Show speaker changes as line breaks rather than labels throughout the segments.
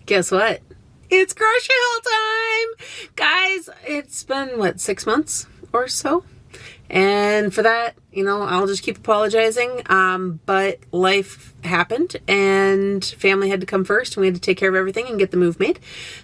Guess what? It's grocery haul time! Guys, it's been, what, 6 months or so? And for that, I'll just keep apologizing. But life happened and family had to come first and we had to take care of everything and get the move made.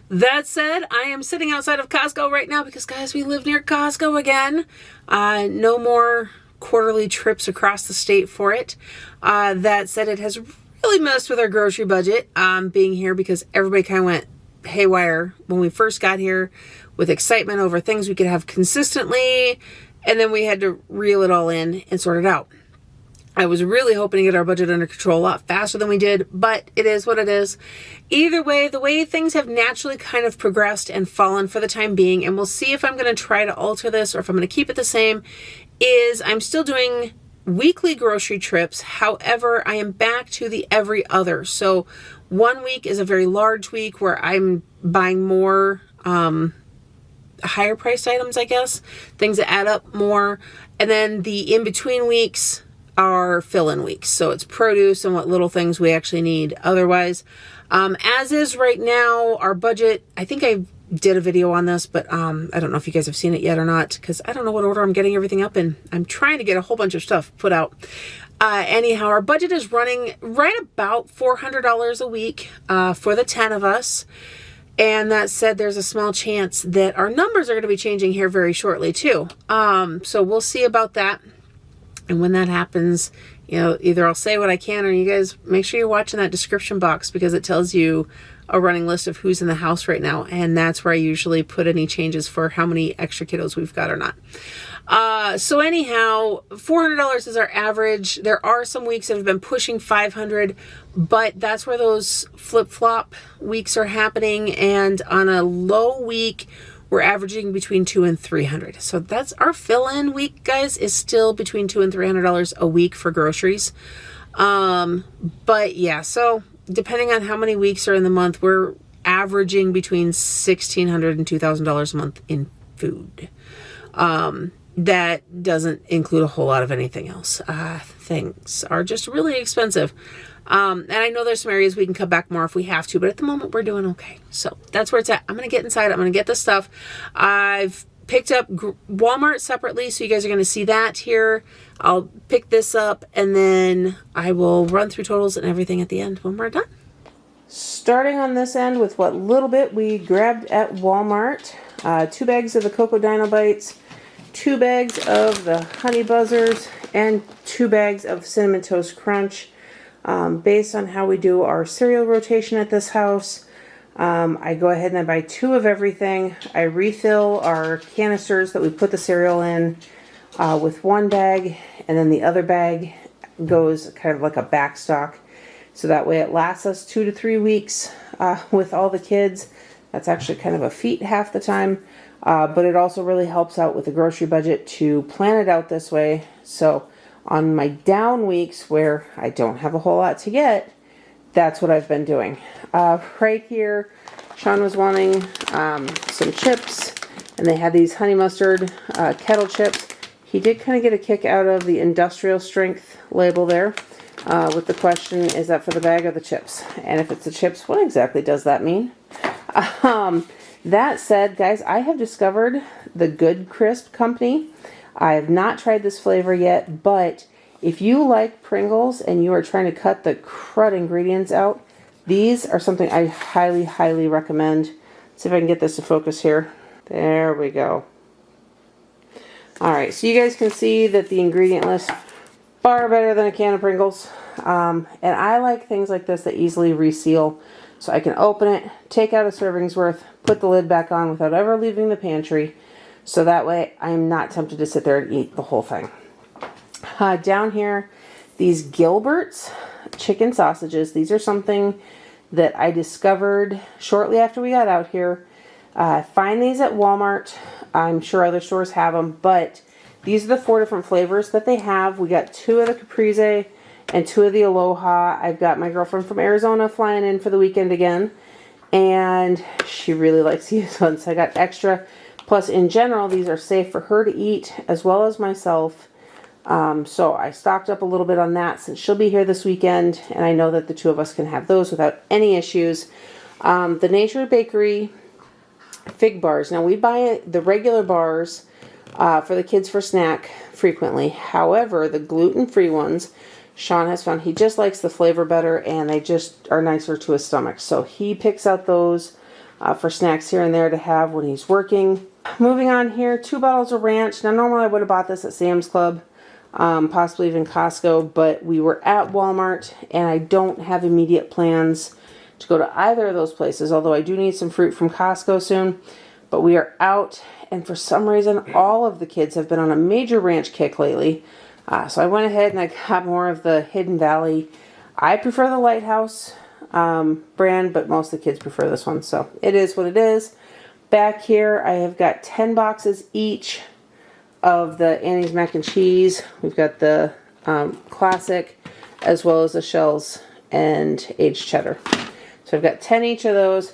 That said, I am sitting outside of Costco right now because, guys, we live near Costco again. No more quarterly trips across the state for it. That said, it has really messed with our grocery budget being here because everybody kind of went haywire when we first got here with excitement over things we could have consistently, and then we had to reel it all in and sort it out. I was really hoping to get our budget under control a lot faster than we did, but it is what it is. Either way, the way things have naturally kind of progressed and fallen for the time being, and we'll see if I'm going to try to alter this or if I'm going to keep it the same, is I'm still doing weekly grocery trips. However, I am back to the every other. So 1 week is a very large week where I'm buying more higher priced items, I guess, things that add up more. And then the in-between weeks are fill-in weeks. So it's produce and what little things we actually need. Otherwise, as is right now, our budget, I think I did a video on this, but I don't know if you guys have seen it yet or not, because I don't know what order I'm getting everything up in. I'm trying to get a whole bunch of stuff put out. Anyhow, our budget is running right about $400 a week for the 10 of us. And that said, there's a small chance that our numbers are going to be changing here very shortly too. So we'll see about that. And when that happens, either I'll say what I can, or you guys make sure you're watching that description box because it tells you a running list of who's in the house right now. And that's where I usually put any changes for how many extra kiddos we've got or not. So anyhow, $400 is our average. There are some weeks that have been pushing $500, but that's where those flip-flop weeks are happening. And on a low week, we're averaging between $200 and $300. So that's our fill-in week, guys, is still between $200 and $300 a week for groceries. But yeah, so depending on how many weeks are in the month, we're averaging between $1,600 and $2,000 a month in food. That doesn't include a whole lot of anything else. Things are just really expensive. And I know there's some areas we can cut back more if we have to, but at the moment we're doing okay. So that's where it's at. I'm going to get inside. I'm going to get this stuff. I've picked up Walmart separately, so you guys are going to see that here. I'll pick this up and then I will run through totals and everything at the end when we're done. Starting on this end with what little bit we grabbed at Walmart. 2 bags of the Cocoa Dino Bites, 2 bags of the Honey Buzzers, and 2 bags of Cinnamon Toast Crunch. Based on how we do our cereal rotation at this house, I go ahead and I buy 2 of everything. I refill our canisters that we put the cereal in with 1 bag, and then the other bag goes kind of like a back stock. So that way it lasts us 2 to 3 weeks with all the kids. That's actually kind of a feat half the time. But it also really helps out with the grocery budget to plan it out this way. So on my down weeks where I don't have a whole lot to get, that's what I've been doing. Right here, Shawn was wanting some chips, and they had these honey mustard kettle chips. He did kind of get a kick out of the industrial strength label there with the question, is that for the bag or the chips? And if it's the chips, what exactly does that mean? That said, guys, I have discovered the Good Crisp company. I have not tried this flavor yet, but if you like Pringles and you are trying to cut the crud ingredients out, these are something I highly, highly recommend. Let's see if I can get this to focus here. There we go. Alright, so you guys can see that the ingredient list far better than a can of Pringles. And I like things like this that easily reseal. So I can open it, take out a serving's worth, put the lid back on without ever leaving the pantry. So that way I'm not tempted to sit there and eat the whole thing. Down here, these Gilbert's chicken sausages. These are something that I discovered shortly after we got out here. Find these at Walmart. I'm sure other stores have them, but these are the 4 different flavors that they have. We got 2 of the Caprese and 2 of the Aloha. I've got my girlfriend from Arizona flying in for the weekend again, and she really likes these ones. So I got extra. Plus, in general, these are safe for her to eat as well as myself. So I stocked up a little bit on that since she'll be here this weekend, and I know that the 2 of us can have those without any issues. The Nature Bakery fig bars. Now we buy the regular bars for the kids for snack frequently. However, the gluten-free ones, Shawn has found he just likes the flavor better, and they just are nicer to his stomach. So he picks out those for snacks here and there to have when he's working. Moving on here, 2 bottles of ranch. Now normally I would have bought this at Sam's Club, possibly even Costco, but we were at Walmart and I don't have immediate plans to go to either of those places, although I do need some fruit from Costco soon. But we are out, and for some reason all of the kids have been on a major ranch kick lately. So I went ahead and I got more of the Hidden Valley. I prefer the Lighthouse brand, but most of the kids prefer this one, so it is what it is. Back here I have got 10 boxes each of the Annie's mac and cheese. We've got the classic as well as the shells and aged cheddar. So I've got 10 each of those.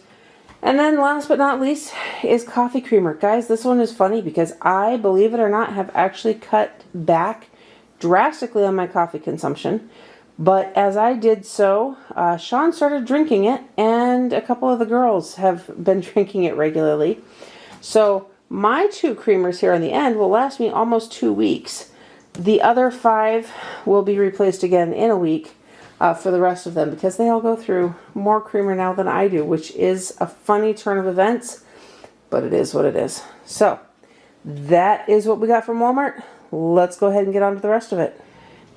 And then last but not least is coffee creamer. Guys, this one is funny because I, believe it or not, have actually cut back drastically on my coffee consumption. But as I did so, Shawn started drinking it, and a couple of the girls have been drinking it regularly. So my 2 creamers here on the end will last me almost 2 weeks. The other 5 will be replaced again in a week. For the rest of them, because they all go through more creamer now than I do, which is a funny turn of events, but it is what it is. So that is what we got from Walmart. Let's go ahead and get on to the rest of it.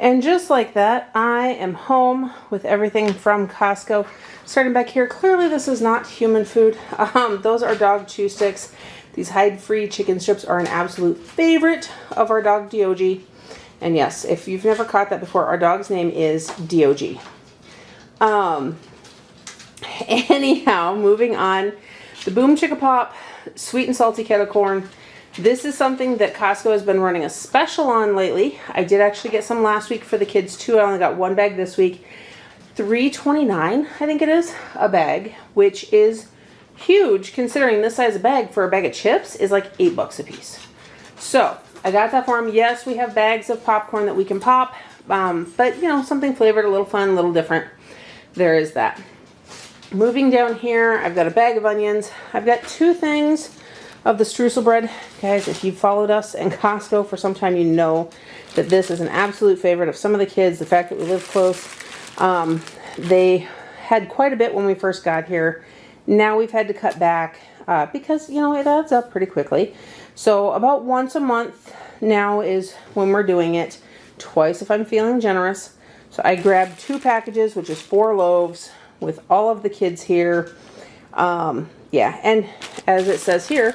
And just like that, I am home with everything from Costco. Starting back here, clearly this is not human food. Those are dog chew sticks. These hide-free chicken strips are an absolute favorite of our dog DOG. And yes, if you've never caught that before, our dog's name is DOG. Anyhow, moving on. The Boom Chicka Pop Sweet and Salty Kettle Corn. This is something that Costco has been running a special on lately. I did actually get some last week for the kids too. I only got 1 bag this week. $3.29, I think it is, a bag, which is huge considering this size of bag for a bag of chips is like $8 a piece. So I got that for them. Yes, we have bags of popcorn that we can pop, but you know, something flavored, a little fun, a little different. There is that. Moving down here, I've got a bag of onions. I've got 2 things of the streusel bread. Guys, if you've followed us in Costco for some time, you know that this is an absolute favorite of some of the kids. The fact that we live close, they had quite a bit when we first got here. Now we've had to cut back because, you know, it adds up pretty quickly. So about once a month now is when we're doing it. Twice if I'm feeling generous. So I grabbed 2 packages, which is 4 loaves with all of the kids here. Yeah, and as it says here,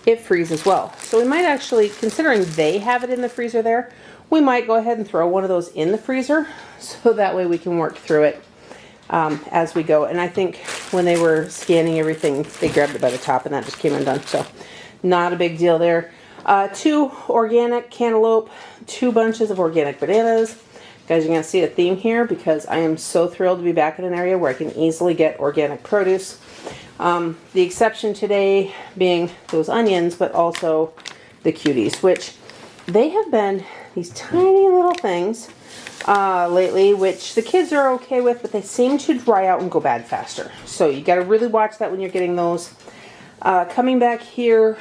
it freezes well. So we might actually, considering they have it in the freezer there, we might go ahead and throw one of those in the freezer so that way we can work through it as we go. And I think when they were scanning everything, they grabbed it by the top and that just came undone. So not a big deal there. 2 organic cantaloupe, 2 bunches of organic bananas. Guys, you're going to see a theme here because I am so thrilled to be back in an area where I can easily get organic produce. The exception today being those onions, but also the cuties, which they have been these tiny little things lately, which the kids are okay with, but they seem to dry out and go bad faster. So you got to really watch that when you're getting those. Coming back here,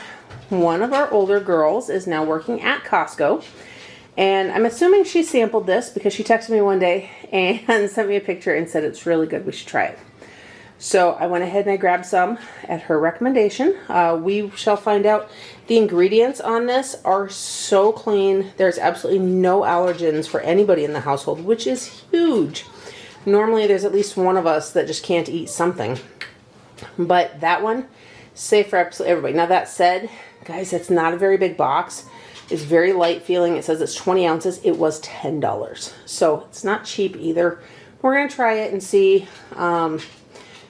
one of our older girls is now working at Costco. And I'm assuming she sampled this because she texted me one day and sent me a picture and said it's really good, we should try it. So I went ahead and I grabbed some at her recommendation. We shall find out. The ingredients on this are so clean. There's absolutely no allergens for anybody in the household, which is huge. Normally there's at least one of us that just can't eat something. But that one, safe for absolutely everybody. Now that said, guys, it's not a very big box. It's very light feeling. It says it's 20 ounces. It was $10. So it's not cheap either. We're going to try it and see,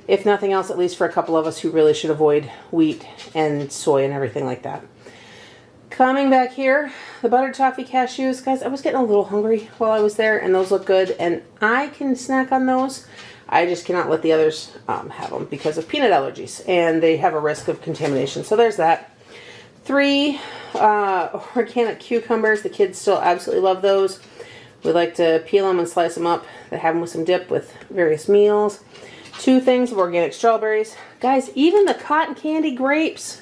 if nothing else, at least for a couple of us who really should avoid wheat and soy and everything like that. Coming back here, the buttered toffee cashews. Guys, I was getting a little hungry while I was there, and those look good. And I can snack on those. I just cannot let the others have them because of peanut allergies, and they have a risk of contamination. So there's that. 3 organic cucumbers. The kids still absolutely love those. We like to peel them and slice them up. They have them with some dip with various meals. 2 things of organic strawberries. Guys, even the cotton candy grapes,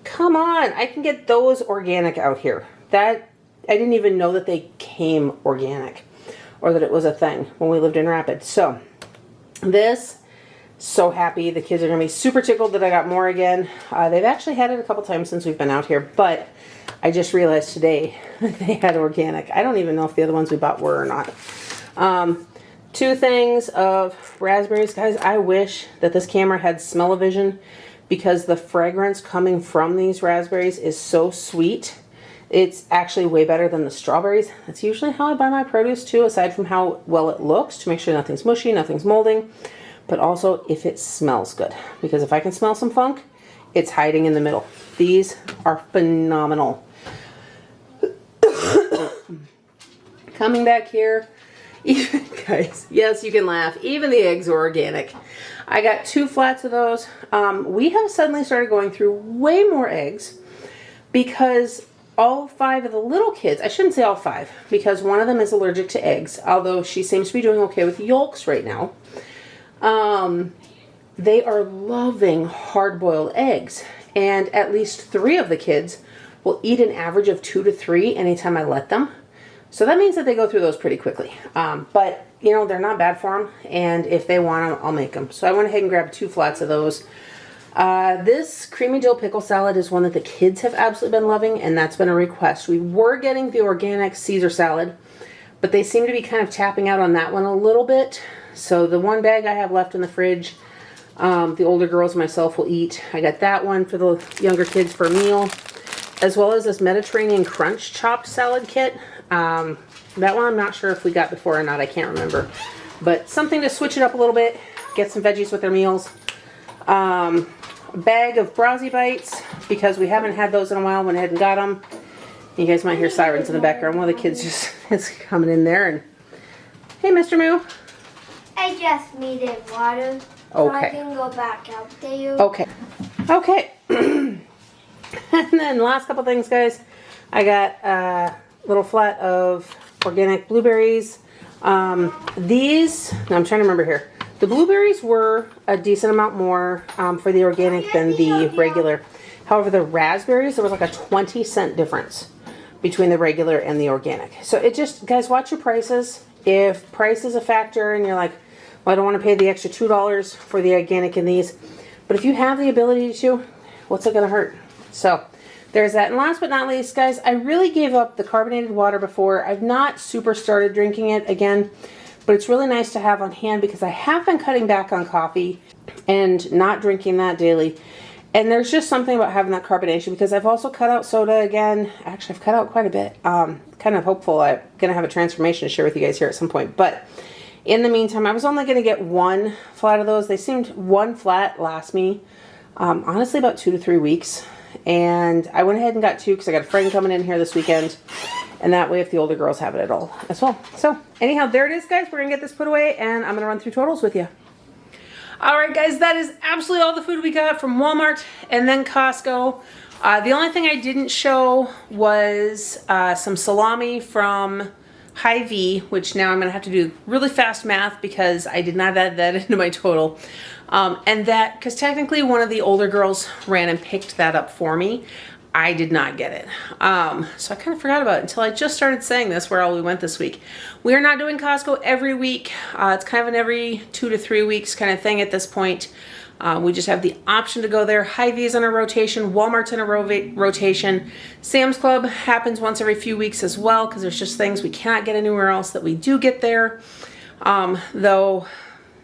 come on, I can get those organic out here. That, I didn't even know that they came organic or that it was a thing when we lived in Rapid. So this, so happy. The kids are gonna be super tickled that I got more again. They've actually had it a couple times since we've been out here, but I just realized today that they had organic. I don't even know if the other ones we bought were or not. 2 things of raspberries. Guys, I wish that this camera had smell-o-vision because the fragrance coming from these raspberries is so sweet. It's actually way better than the strawberries. That's usually how I buy my produce too, aside from how well it looks, to make sure nothing's mushy, nothing's molding, but also if it smells good. Because if I can smell some funk, it's hiding in the middle. These are phenomenal. Coming back here, even, guys, yes, you can laugh. Even the eggs are organic. I got 2 flats of those. We have suddenly started going through way more eggs because all 5 of the little kids, I shouldn't say all 5, because one of them is allergic to eggs, although she seems to be doing okay with yolks right now. They are loving hard-boiled eggs, and at least 3 of the kids will eat an average of 2 to 3 anytime I let them. So that means that they go through those pretty quickly. But, you know, they're not bad for them. And if they want them, I'll make them. So I went ahead and grabbed 2 flats of those. This creamy dill pickle salad is one that the kids have absolutely been loving. And that's been a request. We were getting the organic Caesar salad, but they seem to be kind of tapping out on that one a little bit. So the 1 bag I have left in the fridge, the older girls and myself will eat. I got that one for the younger kids for a meal, as well as this Mediterranean Crunch chopped salad kit. That one I'm not sure if we got before or not. I can't remember. But something to switch it up a little bit. Get some veggies with their meals. A bag of Browsie Bites, because we haven't had those in a while. Went ahead and got them. You guys might hear sirens in the background. One of the kids just is coming in there. And hey, Mr. Moo.
I just needed water. So I can go back out there.
Okay. Okay. And then last couple things, guys. I got a little flat of organic blueberries. These, I'm trying to remember here. The blueberries were a decent amount more for the organic than the regular. However, the raspberries, there was like a 20-cent difference between the regular and the organic. So it just, guys, watch your prices. If price is a factor and you're like, well, I don't want to pay the extra $2 for the organic in these. But if you have the ability to, what's it going to hurt? So there's that. And last but not least, guys, I really gave up the carbonated water before. I've not super started drinking it again, but it's really nice to have on hand because I have been cutting back on coffee and not drinking that daily. And there's just something about having that carbonation, because I've also cut out soda again. Actually, I've cut out quite a bit. Kind of hopeful I'm going to have a transformation to share with you guys here at some point. But in the meantime, I was only going to get 1 flat of those. They seemed 1 flat lasts me, honestly, about 2 to 3 weeks. And I went ahead and got 2 because I got a friend coming in here this weekend. And that way, if the older girls have it at all as well. So anyhow, there it is, guys. We're going to get this put away, and I'm going to run through totals with you. All right, guys, that is absolutely all the food we got from Walmart and then Costco. The only thing I didn't show was some salami from Hy-Vee, which now I'm going to have to do really fast math because I did not add that into my total. And that, because technically one of the older girls ran and picked that up for me. I did not get it. So I kind of forgot about it until I just started saying this, where all we went this week. We are not doing Costco every week. It's kind of an every 2 to 3 weeks kind of thing at this point. We just have the option to go there. Hy-Vee's on a rotation. Walmart's in a rotation. Sam's Club happens once every few weeks as well, because there's just things we cannot get anywhere else that we do get there. Though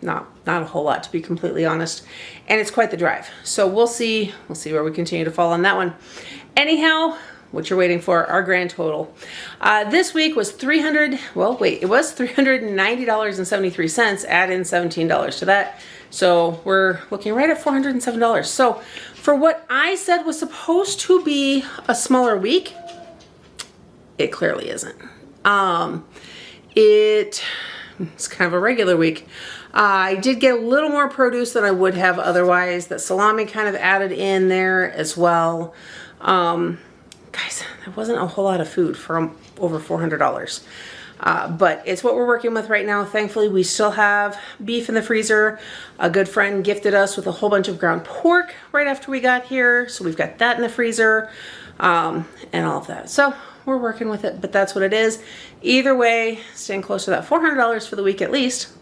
not a whole lot, to be completely honest. And it's quite the drive. So we'll see where we continue to fall on that one. Anyhow, what you're waiting for, our grand total. This week was $390.73. Add in $17 to that. So we're looking right at $407. So for what I said was supposed to be a smaller week, it clearly isn't. It's kind of a regular week. I did get a little more produce than I would have otherwise. That salami kind of added in there as well. Guys, that wasn't a whole lot of food for over $400. But it's what we're working with right now. Thankfully, we still have beef in the freezer. A good friend gifted us with a whole bunch of ground pork right after we got here. So we've got that in the freezer and all of that. So we're working with it, but that's what it is. Either way, staying close to that $400 for the week at least.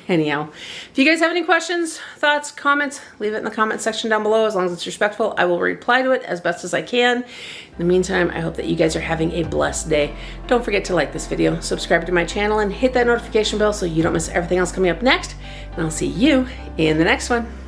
Anyhow, if you guys have any questions, thoughts, comments, leave it in the comment section down below. As long as it's respectful, I will reply to it as best as I can. In the meantime, I hope that you guys are having a blessed day. Don't forget to like this video, subscribe to my channel, and hit that notification bell so you don't miss everything else coming up next. And I'll see you in the next one.